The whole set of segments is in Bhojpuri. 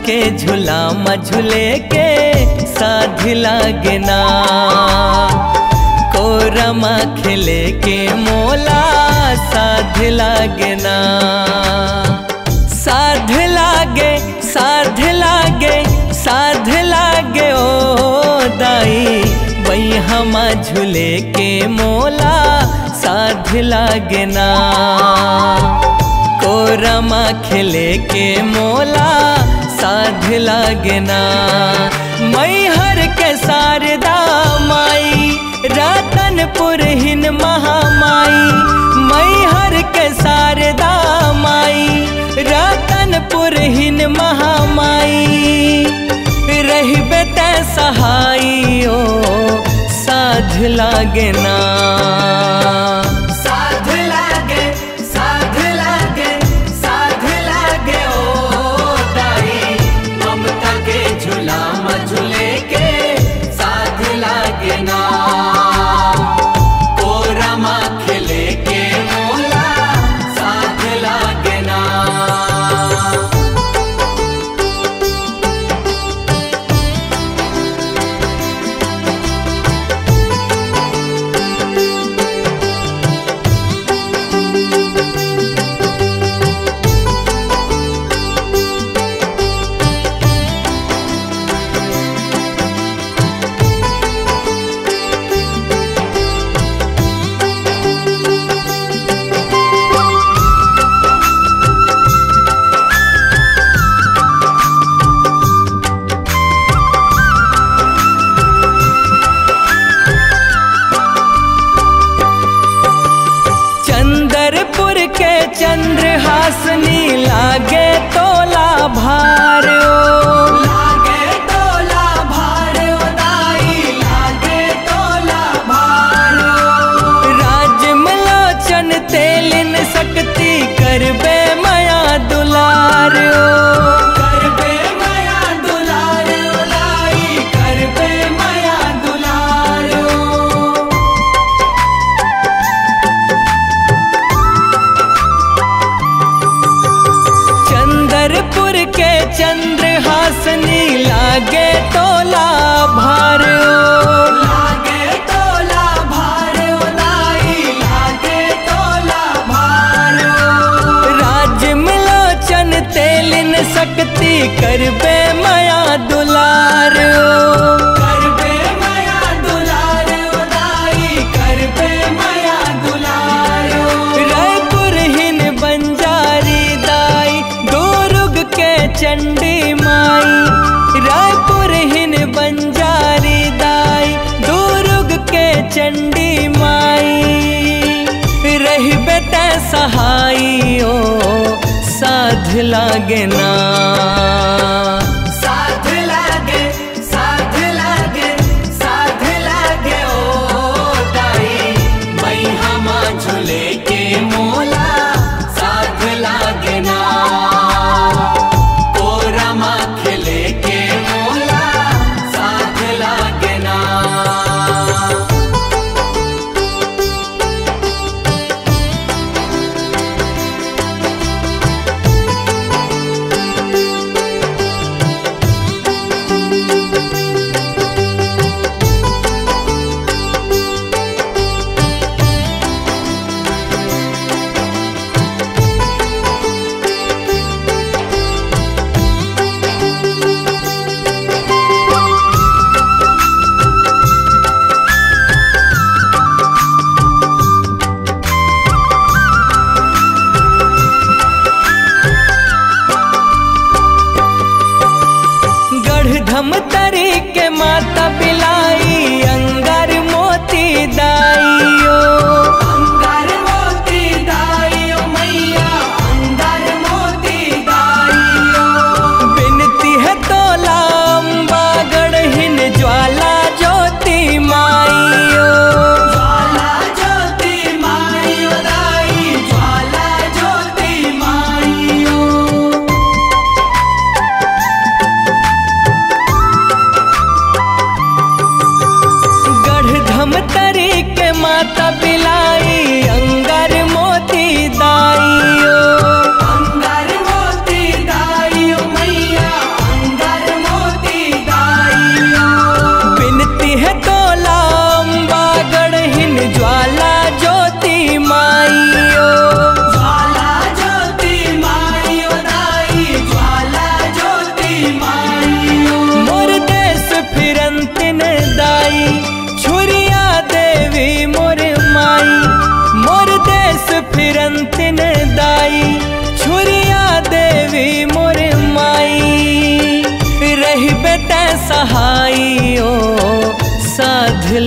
के झुलामा झूले के साध लागे ना। कोरमा खेले के मोला साध लागे ना। साध लागे साध लागे साध लागे ओ दाई बैहमा झूले के मोला साध लागे ना। कोरमा खेले के मोला साध लागे ना। मैहर के शारदा माई रतनपुर हिन महामाई। मैहर के शारदा माई रतनपुर हिन महामाई। रहबे ते सहाइयो साध लागे ना। चंद्रहासनी लागे तोला भार ओ। लागे तोला भार ओ दाई लागे तोला भार ओ। राजमलोचन तेलिन शक्ति करबे माया दुलार ओ। करबे माया दुलार ओ दाई करबे माया दुलार ओ। चंद्रपुर के चंद्रहासनी लागे तोला भार ओ। लागे तोला भार ओ दाई लागे तोला भार ओ। राजमलोचन तेलिन शक्ति करबे माया दुलार ओ। करबे माया दुलार ओ दाई करबे माया दुलार ओ। रायपुर हिन बंजारी दाई दुर्ग के चंडी माई। रायपुर हिन बंजारी दाई दुर्ग के चंडी माई। रहबे ते सहाइयो साध लागे ना। साध लागे साध लागे साध लागे ओ दाई बैहमा झूले के मोला साध लागे ना। कोरमा खेले के मोला साध लागे ना। धमतरी के माता पिलाई अंगार मोती दाइयो। अंगार मोती दाइयो मैया अंगार मोती दाइयो। बिनती है तोला अम्बागढ़ हिन ज्वाला ज्योति माइयो। ज्वाला ज्योति माइयो दाई ज्वाला ज्योति माइयो।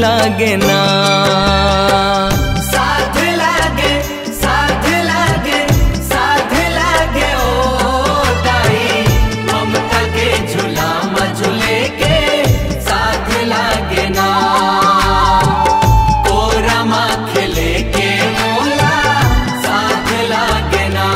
लागे ना। साध लागे, साध लागे, साध लागे ओ दाई, ममता के झूला झूले के साध लागे ना। कोरा माँ खेले के मोला साध लागे ना।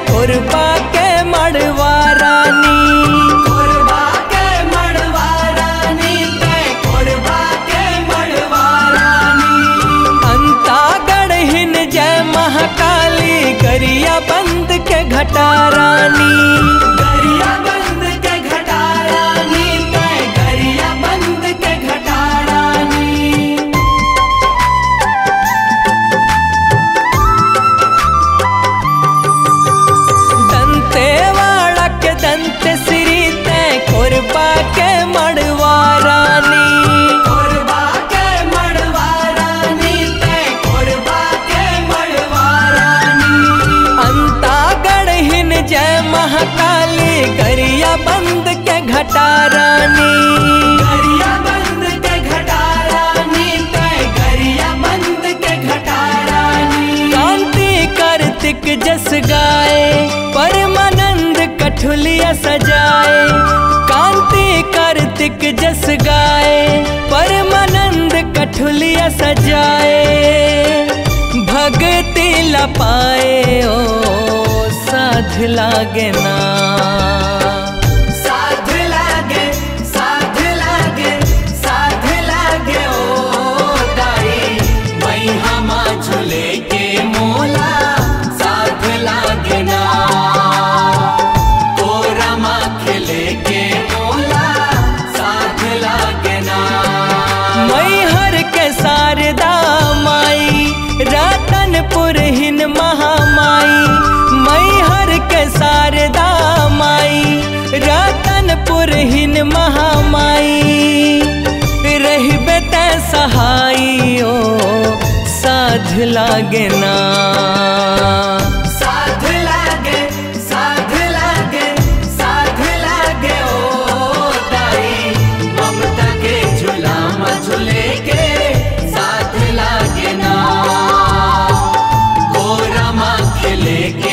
कोरबा के मड़वा रानी, कोरबा के मड़वा रानी, कोरबा के मड़वा रानी। अंतागढ़ हिन जय महाकाली, गरिया बंद के घटा रानी, गरिया बंद के घटा रानी, गरिया बंद के घटा रानी। दंत श्री तय कोरबा के मड़वा रानी, कोरबा के मड़वा रानी, कोरबा के मड़वा रानी। अंतागढ़ हिन जय महाकाली, गरिया बंद के घटा रानी, गरिया बंद के घटा रानी, गरिया बंद के घटा रानी। कांति कार्तिक जस गाए, परमानंद कठुलिया सजाए। कांति कार्तिक जस गाए, परमानंद कठुलिया सजाए। भक्ति लपाए ओ साध लागे ना। साध लागे, साध लागे, साध लागे ओ दाई, मई हमा झूले के मोला साध लागे ना। मैहर के शारदा माई, रतनपुर हिन महामाई। मैहर के शारदा माई, रतनपुर हिन महामाई। रहबे ते सहाई ओ साध लागे ना। साध लागे, साध लागे, साध लागे ओ दाई, ममता के झूला झूले के साध लागे ना। कोरा माँ खेले के